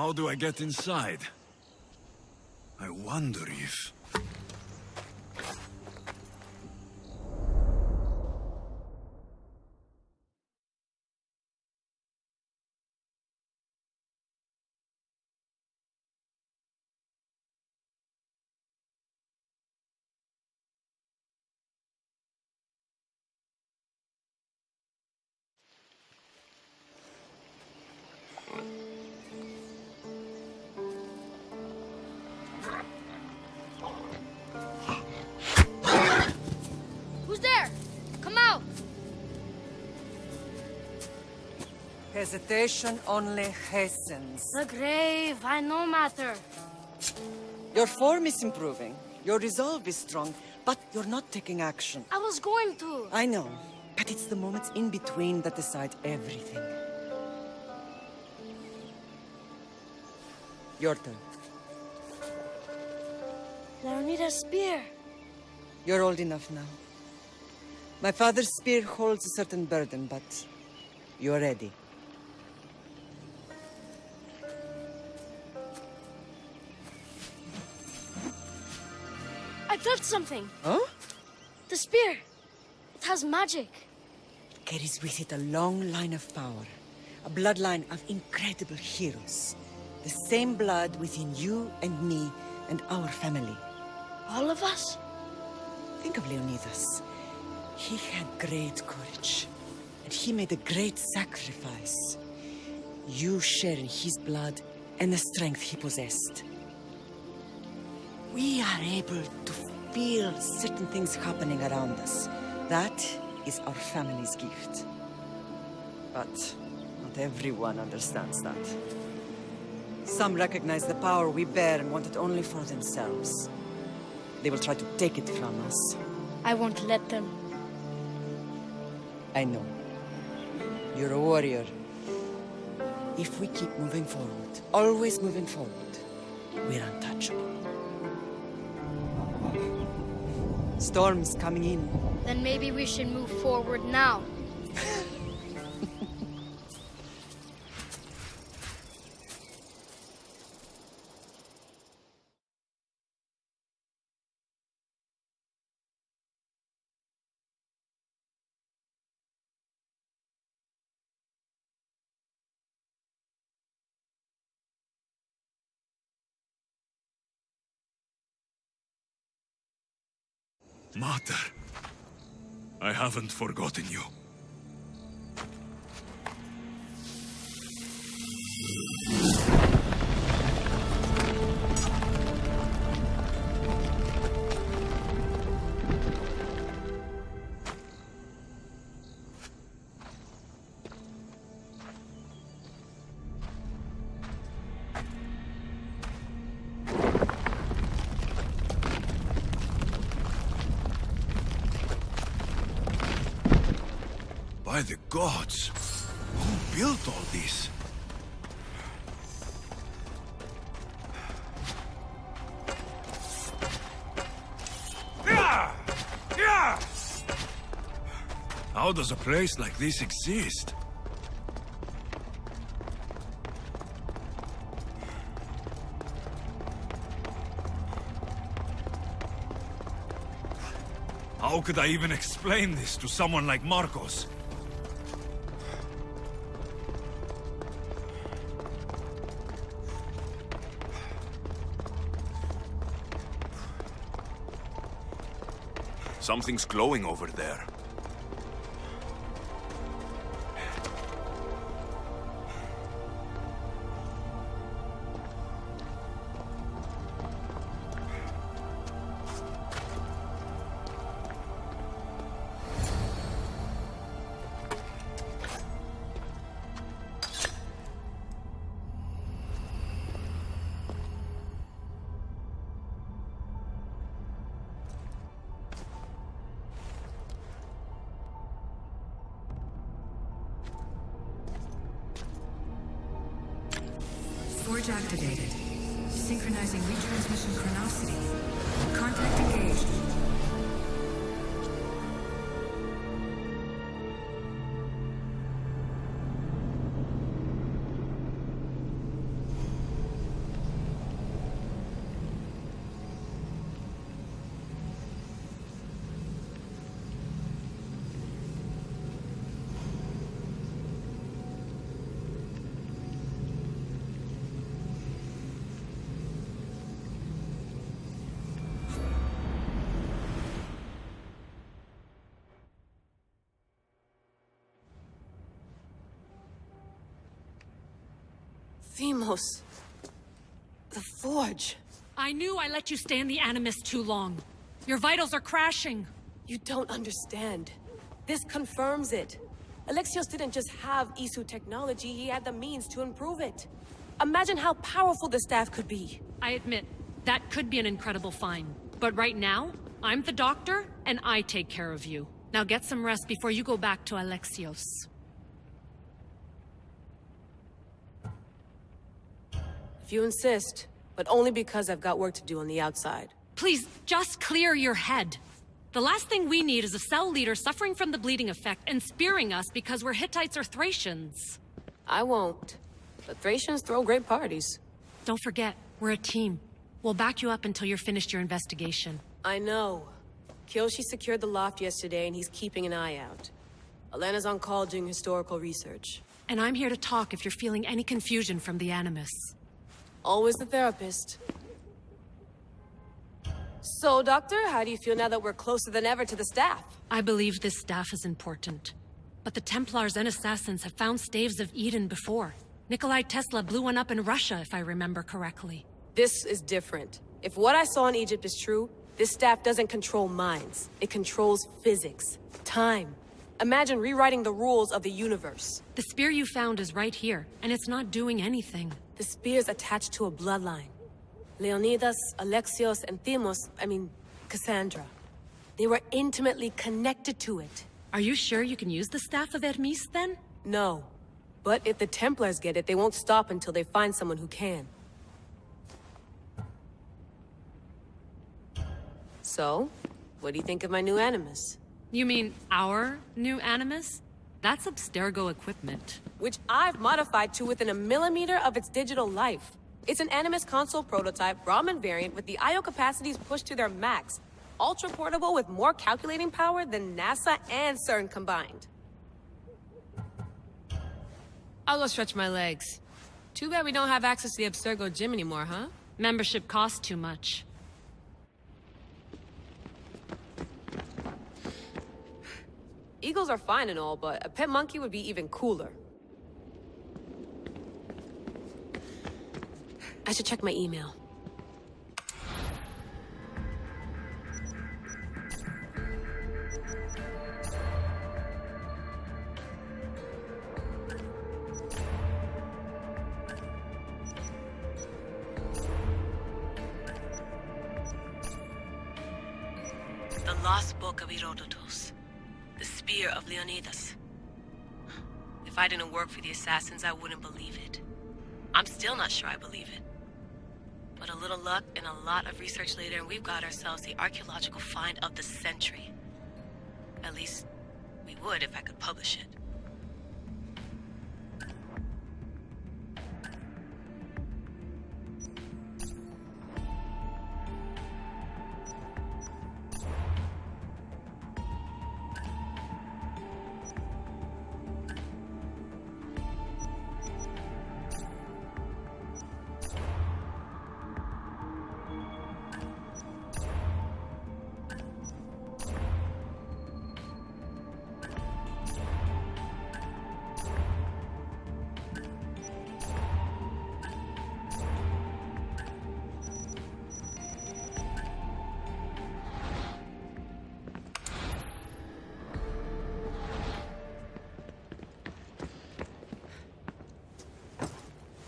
How do I get inside? I wonder if... Who's there? Come out! Hesitation only hastens. The grave, I no matter. Your form is improving. Your resolve is strong, but you're not taking action. I was going to. I know, but it's the moments in between that decide everything. Your turn. Leonida's spear. You're old enough now. My father's spear holds a certain burden, but you're ready. I felt something. Huh? The spear. It has magic. It carries with it a long line of power. A bloodline of incredible heroes. The same blood within you and me and our family. All of us? Think of Leonidas. He had great courage. And he made a great sacrifice. You share in his blood and the strength he possessed. We are able to feel certain things happening around us. That is our family's gift. But not everyone understands that. Some recognize the power we bear and want it only for themselves. They will try to take it from us. I won't let them. I know. You're a warrior. If we keep moving forward, always moving forward, we're untouchable. Storm's coming in. Then maybe we should move forward now. Mater, I haven't forgotten you. By the gods, who built all this? How does a place like this exist? How could I even explain this to someone like Marcos? Something's glowing over there. Forge activated. Synchronizing retransmission chronicity. Contact engaged. Themos. The Forge. I knew I let you stay in the Animus too long. Your vitals are crashing. You don't understand. This confirms it. Alexios didn't just have Isu technology, he had the means to improve it. Imagine how powerful the staff could be. I admit, that could be an incredible find. But right now, I'm the doctor, and I take care of you. Now get some rest before you go back to Alexios. If you insist, but only because I've got work to do on the outside. Please, just clear your head. The last thing we need is a cell leader suffering from the bleeding effect and spearing us because we're Hittites or Thracians. I won't. But Thracians throw great parties. Don't forget, we're a team. We'll back you up until you're finished your investigation. I know. Kyoshi secured the loft yesterday and he's keeping an eye out. Elena's on call doing historical research. And I'm here to talk if you're feeling any confusion from the Animus. Always the therapist. So, Doctor, how do you feel now that we're closer than ever to the staff? I believe this staff is important. But the Templars and Assassins have found staves of Eden before. Nikolai Tesla blew one up in Russia, if I remember correctly. This is different. If what I saw in Egypt is true, this staff doesn't control minds. It controls physics, time. Imagine rewriting the rules of the universe. The spear you found is right here, and it's not doing anything. The spear's attached to a bloodline. Leonidas, Alexios, and Cassandra. They were intimately connected to it. Are you sure you can use the Staff of Hermes, then? No. But if the Templars get it, they won't stop until they find someone who can. So, what do you think of my new Animus? You mean our new Animus? That's Abstergo equipment. Which I've modified to within a millimeter of its digital life. It's an Animus console prototype, Brahmin variant with the I/O capacities pushed to their max. Ultra portable with more calculating power than NASA and CERN combined. I'll go stretch my legs. Too bad we don't have access to the Abstergo gym anymore, huh? Membership costs too much. Eagles are fine and all, but a pet monkey would be even cooler. I should check my email. The Lost Book of Herodotus. The Spear of Leonidas. If I didn't work for the Assassins, I wouldn't believe it. I'm still not sure I believe it. But a little luck and a lot of research later, and we've got ourselves the archaeological find of the century. At least, we would if I could publish it.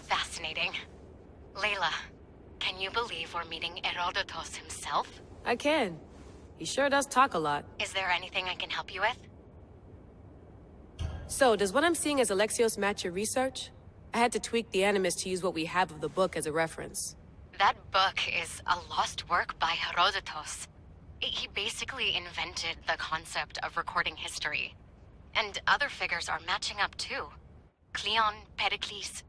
Fascinating. Layla, can you believe we're meeting Herodotus himself? I can. He sure does talk a lot. Is there anything I can help you with? So, does what I'm seeing as Alexios match your research? I had to tweak the Animus to use what we have of the book as a reference. That book is a lost work by Herodotus. He basically invented the concept of recording history. And other figures are matching up too. Cleon, Pericles.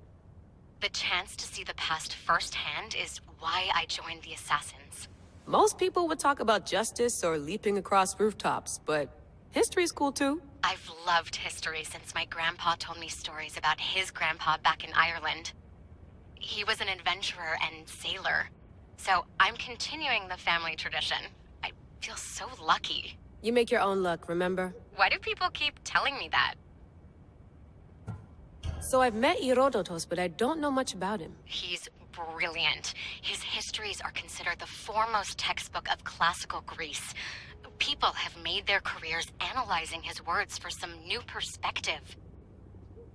The chance to see the past firsthand is why I joined the Assassins. Most people would talk about justice or leaping across rooftops, but history's cool too. I've loved history since my grandpa told me stories about his grandpa back in Ireland. He was an adventurer and sailor, so I'm continuing the family tradition. I feel so lucky. You make your own luck, remember? Why do people keep telling me that? So I've met Herodotus, but I don't know much about him. He's brilliant. His histories are considered the foremost textbook of classical Greece. People have made their careers analyzing his words for some new perspective.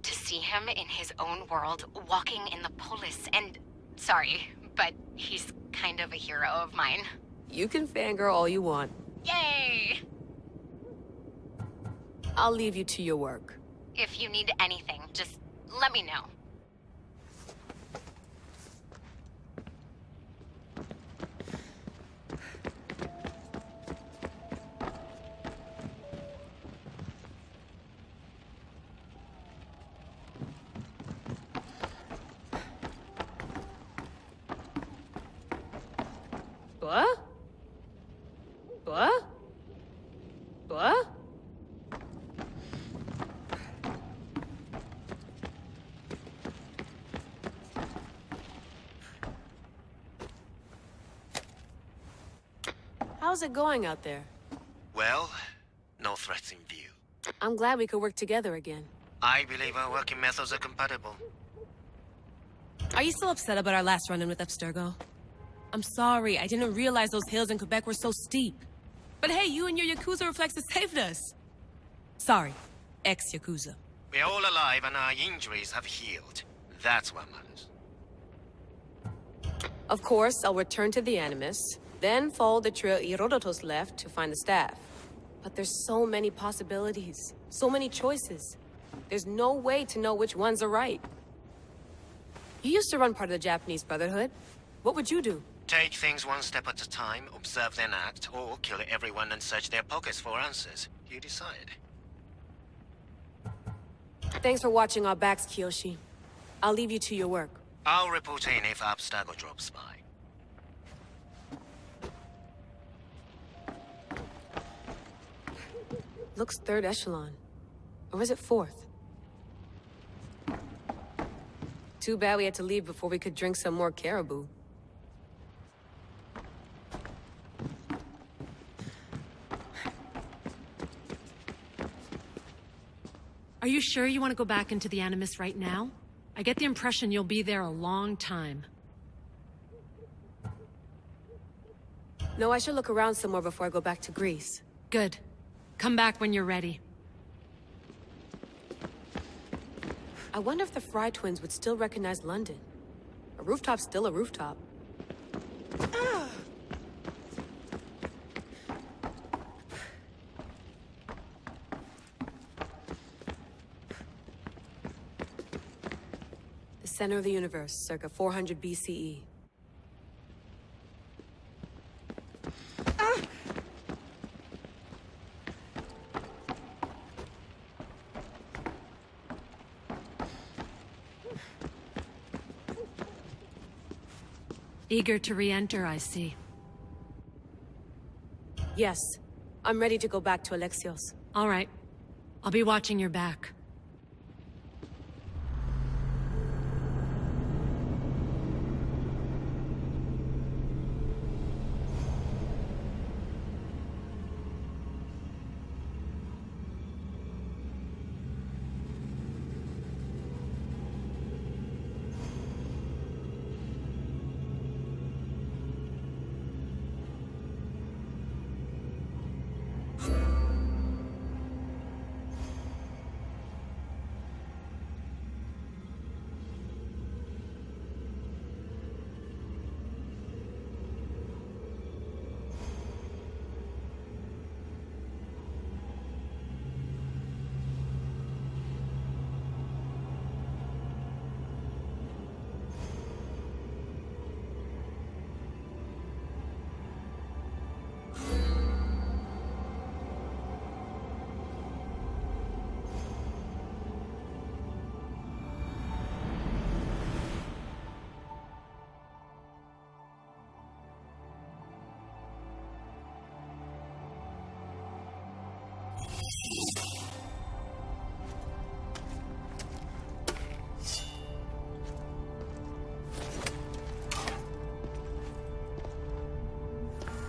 To see him in his own world, walking in the polis, and... Sorry, but he's kind of a hero of mine. You can fangirl all you want. Yay! I'll leave you to your work. If you need anything, just let me know. What? What? What? How's it going out there? Well, no threats in view. I'm glad we could work together again. I believe our working methods are compatible. Are you still upset about our last run-in with Abstergo? I'm sorry, I didn't realize those hills in Quebec were so steep. But hey, you and your Yakuza reflexes saved us. Sorry, ex-Yakuza. We're all alive and our injuries have healed. That's what matters. Of course, I'll return to the Animus, then follow the trail Herodotus left to find the staff. But there's so many possibilities, so many choices. There's no way to know which ones are right. You used to run part of the Japanese Brotherhood. What would you do? Take things one step at a time, observe then act, or kill everyone and search their pockets for answers. You decide. Thanks for watching our backs, Kiyoshi. I'll leave you to your work. I'll report in if Abstergo drops by. Looks third echelon. Or is it fourth? Too bad we had to leave before we could drink some more caribou. Are you sure you want to go back into the Animus right now? I get the impression you'll be there a long time. No, I should look around some more before I go back to Greece. Good. Come back when you're ready. I wonder if the Fry twins would still recognize London. A rooftop's still a rooftop. The center of the universe, circa 400 BCE. Eager to re-enter, I see. Yes. I'm ready to go back to Alexios. All right. I'll be watching your back.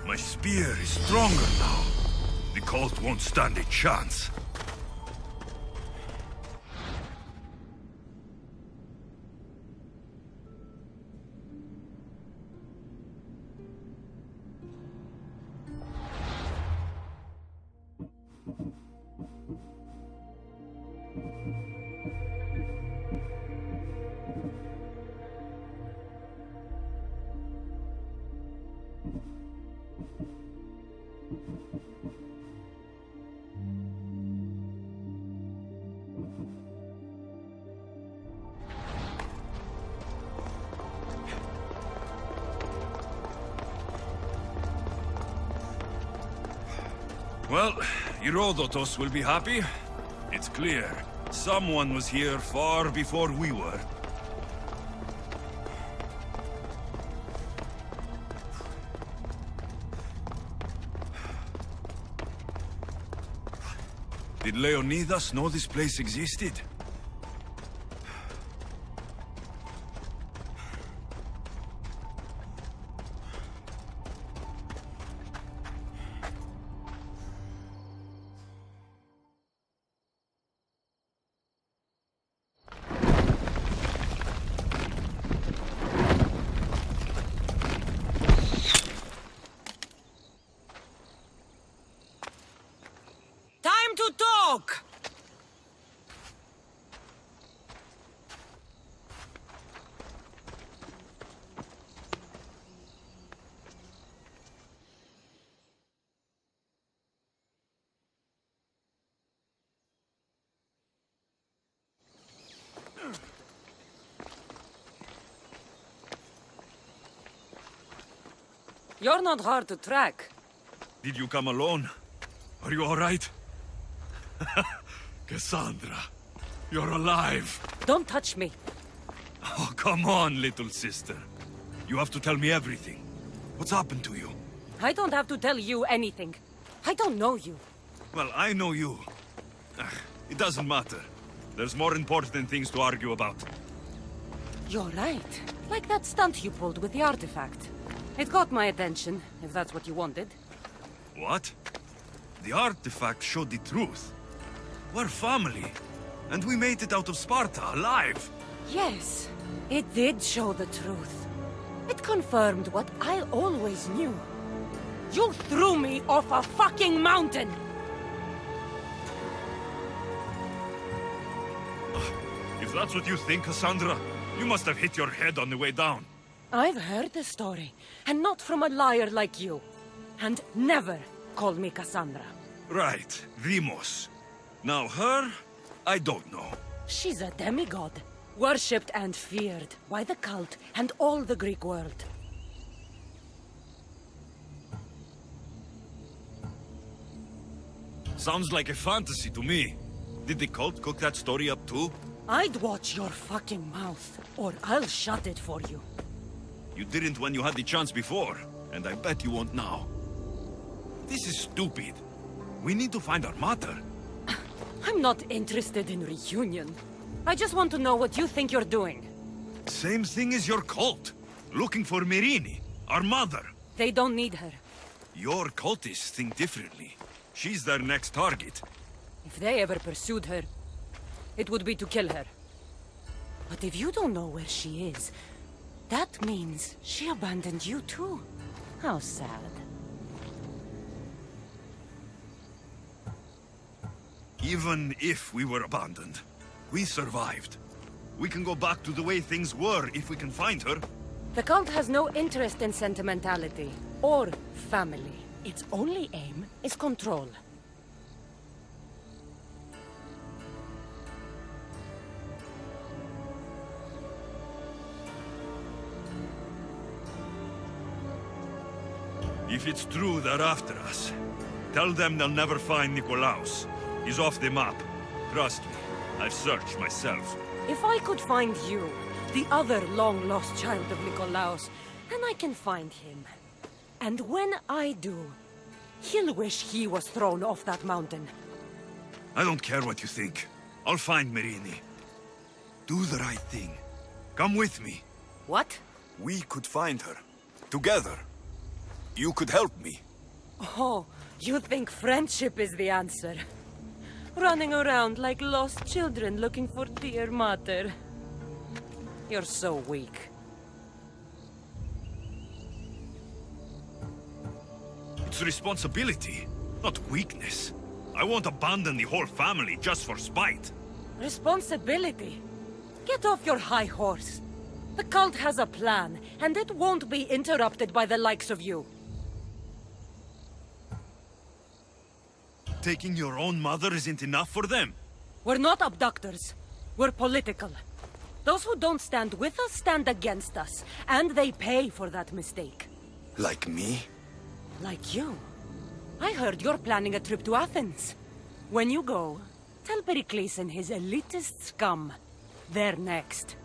My spear is stronger now. The cult won't stand a chance. Well, Herodotus will be happy. It's clear. Someone was here far before we were. Did Leonidas know this place existed? Time to talk! You're not hard to track. Did you come alone? Are you all right? Cassandra, you're alive. Don't touch me. Oh, come on, little sister. You have to tell me everything. What's happened to you? I don't have to tell you anything. I don't know you. Well, I know you. It doesn't matter. There's more important things to argue about. You're right. Like that stunt you pulled with the artifact. It got my attention, if that's what you wanted. What? The artifact showed the truth. We're family. And we made it out of Sparta, alive. Yes, it did show the truth. It confirmed what I always knew. You threw me off a fucking mountain! If that's what you think, Cassandra, you must have hit your head on the way down. I've heard the story, and not from a liar like you. And never call me Cassandra. Right, Demos. Now her, I don't know. She's a demigod, worshipped and feared by the cult and all the Greek world. Sounds like a fantasy to me. Did the cult cook that story up too? I'd watch your fucking mouth, or I'll shut it for you. You didn't when you had the chance before, and I bet you won't now. This is stupid. We need to find our mother. I'm not interested in reunion. I just want to know what you think you're doing. Same thing as your cult. Looking for Myrrine, our mother. They don't need her. Your cultists think differently. She's their next target. If they ever pursued her, it would be to kill her. But if you don't know where she is, that means she abandoned you too. How sad. Even if we were abandoned, we survived. We can go back to the way things were if we can find her. The cult has no interest in sentimentality or family. Its only aim is control. If it's true they're after us, tell them they'll never find Nikolaos. He's off the map. Trust me, I've searched myself. If I could find you, the other long-lost child of Nikolaos, then I can find him. And when I do, he'll wish he was thrown off that mountain. I don't care what you think. I'll find Myrrine. Do the right thing. Come with me. What? We could find her. Together. You could help me. Oh, you think friendship is the answer? Running around like lost children looking for dear mother. You're so weak. It's responsibility, not weakness. I won't abandon the whole family just for spite. Responsibility? Get off your high horse. The cult has a plan, and it won't be interrupted by the likes of you. Taking your own mother isn't enough for them? We're not abductors. We're political. Those who don't stand with us stand against us, and they pay for that mistake. Like me? Like you. I heard you're planning a trip to Athens. When you go, tell Pericles and his elitist scum. They're next.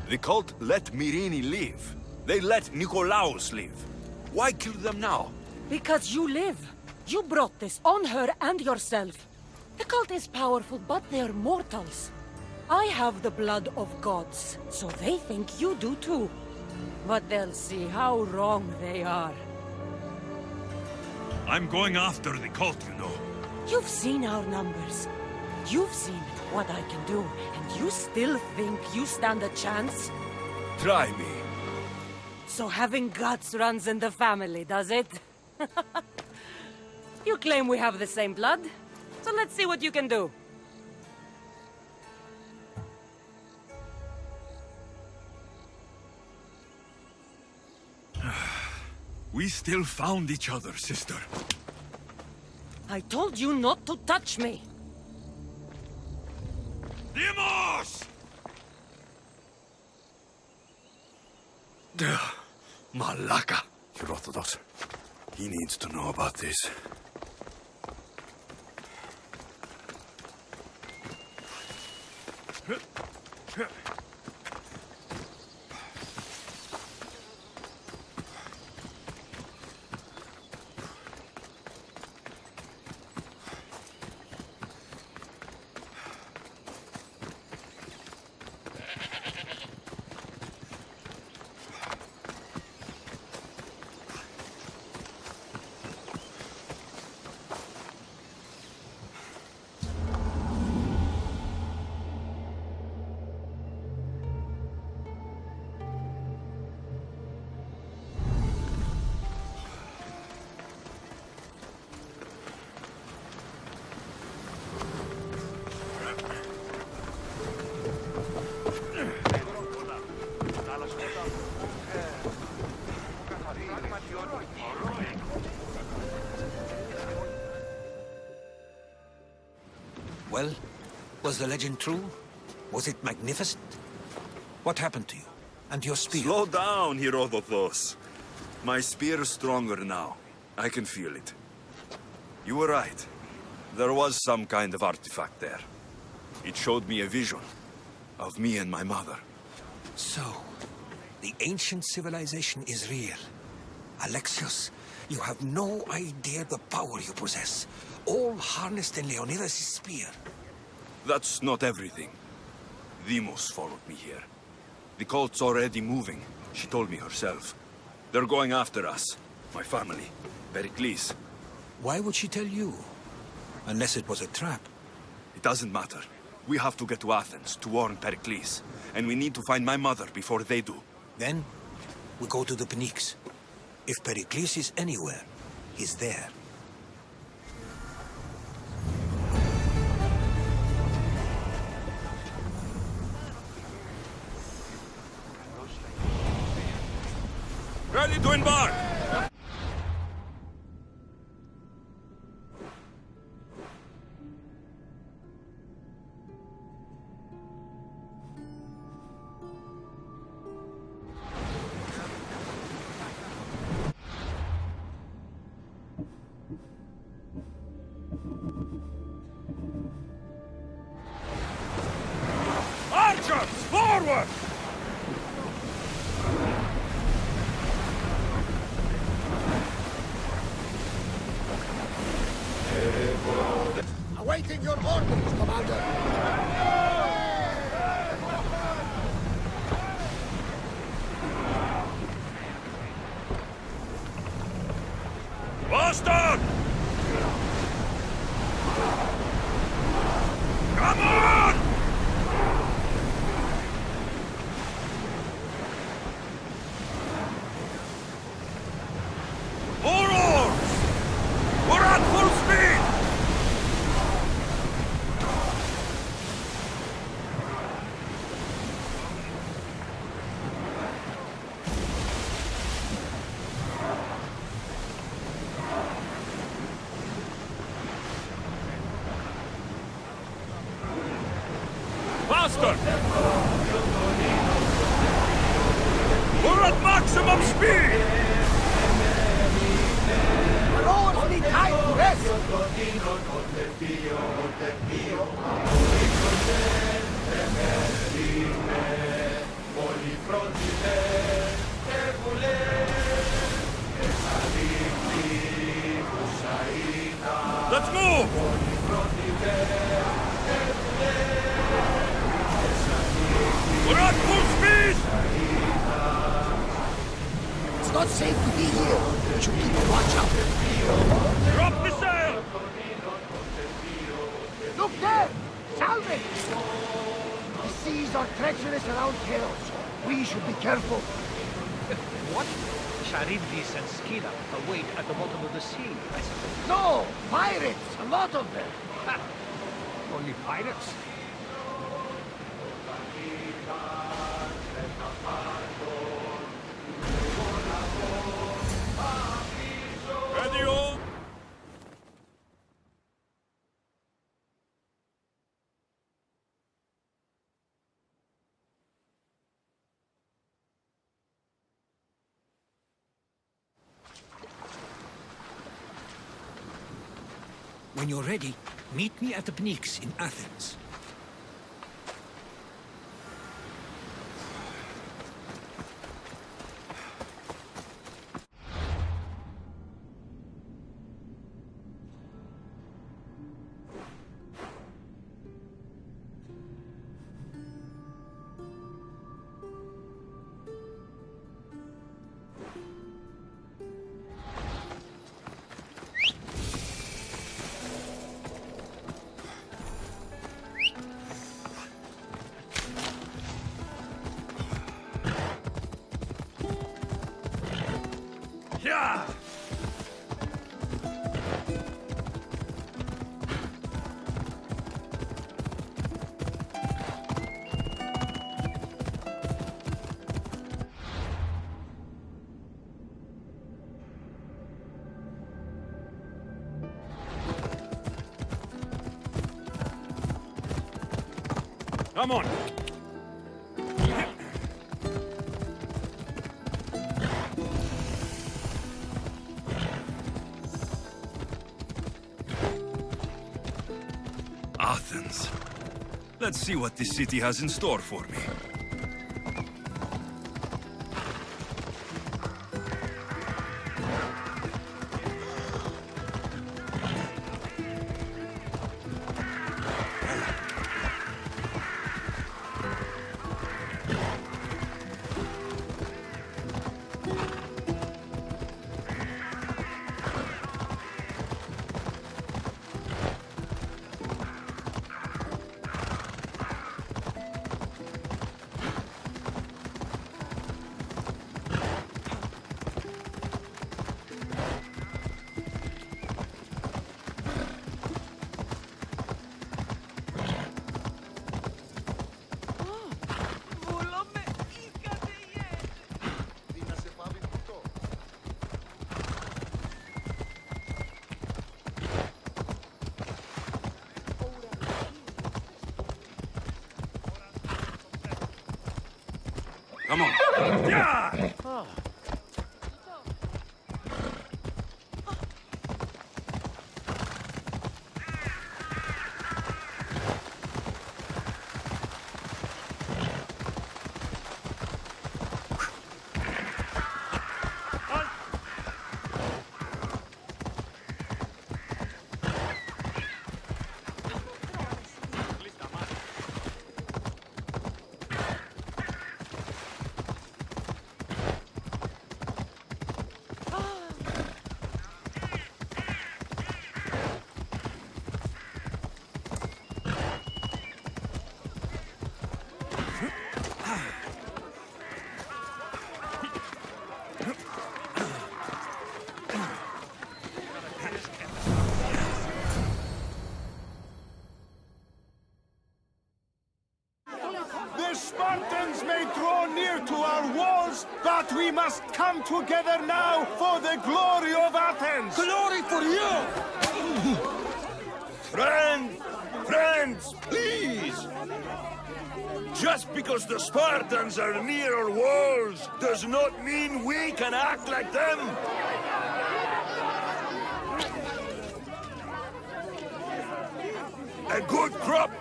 The cult let Myrrine live. They let Nikolaos live. Why kill them now? Because you live. You brought this on her and yourself. The cult is powerful, but they're mortals. I have the blood of gods, so they think you do too. But they'll see how wrong they are. I'm going after the cult, you know. You've seen our numbers. You've seen what I can do, and you still think you stand a chance? Try me. So having guts runs in the family, does it? You claim we have the same blood, so let's see what you can do. We still found each other, sister. I told you not to touch me. Demos! Malaka. Herodotus. He needs to know about this. Well, was the legend true? Was it magnificent? What happened to you? And your spear? Slow down, Herodotus. My spear is stronger now. I can feel it. You were right. There was some kind of artifact there. It showed me a vision of me and my mother. So, the ancient civilization is real. Alexios, you have no idea the power you possess. All harnessed in Leonidas' spear. That's not everything. Demos followed me here. The cult's already moving. She told me herself. They're going after us. My family. Pericles. Why would she tell you? Unless it was a trap. It doesn't matter. We have to get to Athens to warn Pericles. And we need to find my mother before they do. Then, we go to the Pnyx. If Pericles is anywhere, he's there. Ready to embark! Archers, forward! Awaiting your orders, Commander. Boston! Come on! More oars! We're at full speed! faster! We're at maximum speed! Rowers need time to rest! Let's move! We're at full speed! It's not safe to be here. We should keep a watch out. Drop the sail! Look there! Salvage! The seas are treacherous around Chaos. We should be careful. What? Charybdis and Scylla await at the bottom of the sea, I suppose. No! Pirates! A lot of them! Ha! Only pirates? Ready, all? When you're ready, meet me at the Pnyx in Athens. Yeah! Come on! Athens. Let's see what this city has in store for me. Come on. Yeah! The Spartans may draw near to our walls, but we must come together now for the glory of Athens! Glory for you! Friends, please! Just because the Spartans are near our walls does not mean we can act like them! A good crop!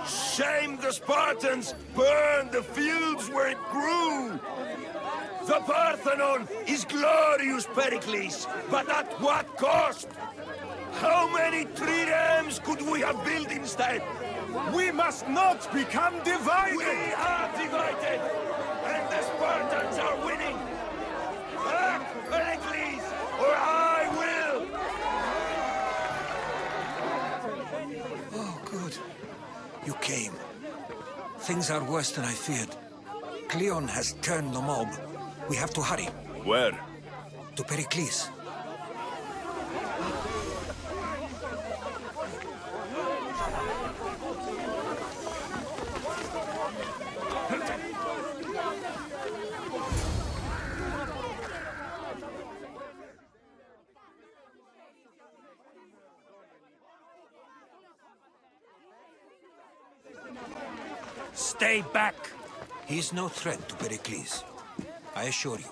Shame the Spartans burned the fields where it grew! The Parthenon is glorious, Pericles, but at what cost? How many triremes could we have built instead? We must not become divided! We are divided! And the Spartans are winning! Act, Pericles, or I will! Oh, good. You came. Things are worse than I feared. Cleon has turned the mob. We have to hurry. Where? To Pericles. Stay back! He's no threat to Pericles. I assure you.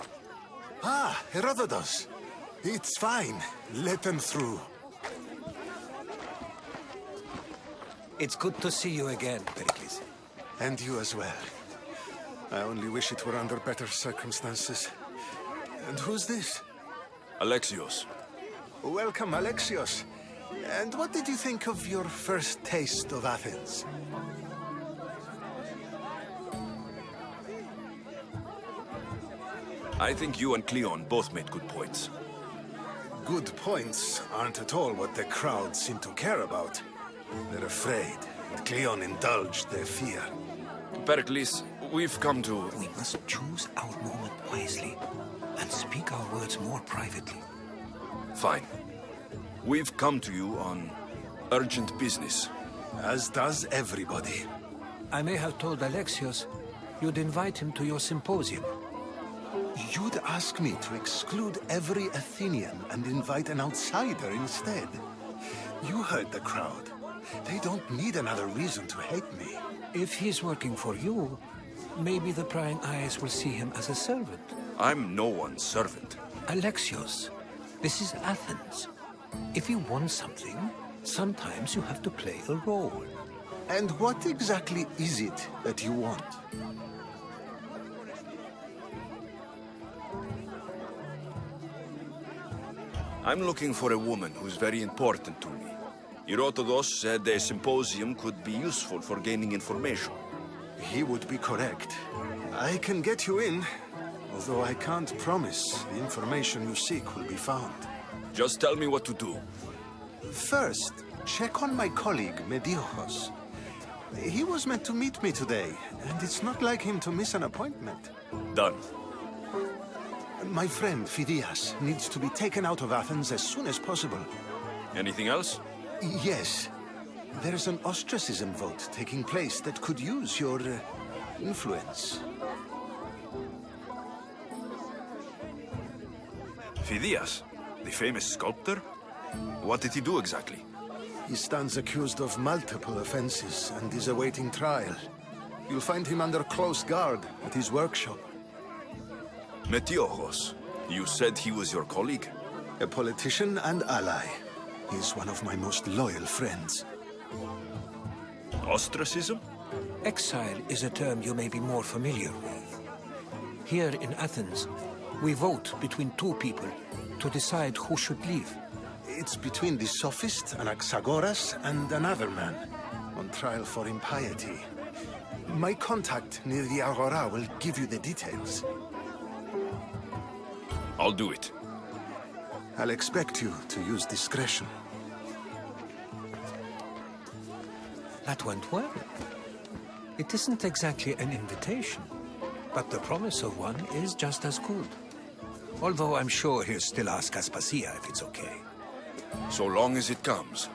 Ah, Herodotus. It's fine. Let them through. It's good to see you again, Pericles. And you as well. I only wish it were under better circumstances. And who's this? Alexios. Welcome, Alexios. And what did you think of your first taste of Athens? I think you and Cleon both made good points. Good points aren't at all what the crowd seem to care about. They're afraid, and Cleon indulged their fear. Pericles, we've come to... We must choose our moment wisely, and speak our words more privately. Fine. We've come to you on urgent business. As does everybody. I may have told Alexios you'd invite him to your symposium. You'd ask me to exclude every Athenian and invite an outsider instead. You heard the crowd. They don't need another reason to hate me. If he's working for you, maybe the prying eyes will see him as a servant. I'm no one's servant. Alexios, this is Athens. If you want something, sometimes you have to play a role. And what exactly is it that you want? I'm looking for a woman who's very important to me. Herodotus said a symposium could be useful for gaining information. He would be correct. I can get you in, although I can't promise the information you seek will be found. Just tell me what to do. First, check on my colleague, Mediochos. He was meant to meet me today, and it's not like him to miss an appointment. Done. My friend, Phidias, needs to be taken out of Athens as soon as possible. Anything else? Yes. There's an ostracism vote taking place that could use your influence. Phidias, the famous sculptor? What did he do exactly? He stands accused of multiple offenses and is awaiting trial. You'll find him under close guard at his workshop. Metiochos, you said he was your colleague? A politician and ally. He's one of my most loyal friends. Ostracism? Exile is a term you may be more familiar with. Here in Athens, we vote between two people to decide who should leave. It's between the sophist Anaxagoras and another man, on trial for impiety. My contact near the Agora will give you the details. I'll do it. I'll expect you to use discretion. That went well. It isn't exactly an invitation, but the promise of one is just as good. Although I'm sure he'll still ask Aspasia if it's okay. So long as it comes.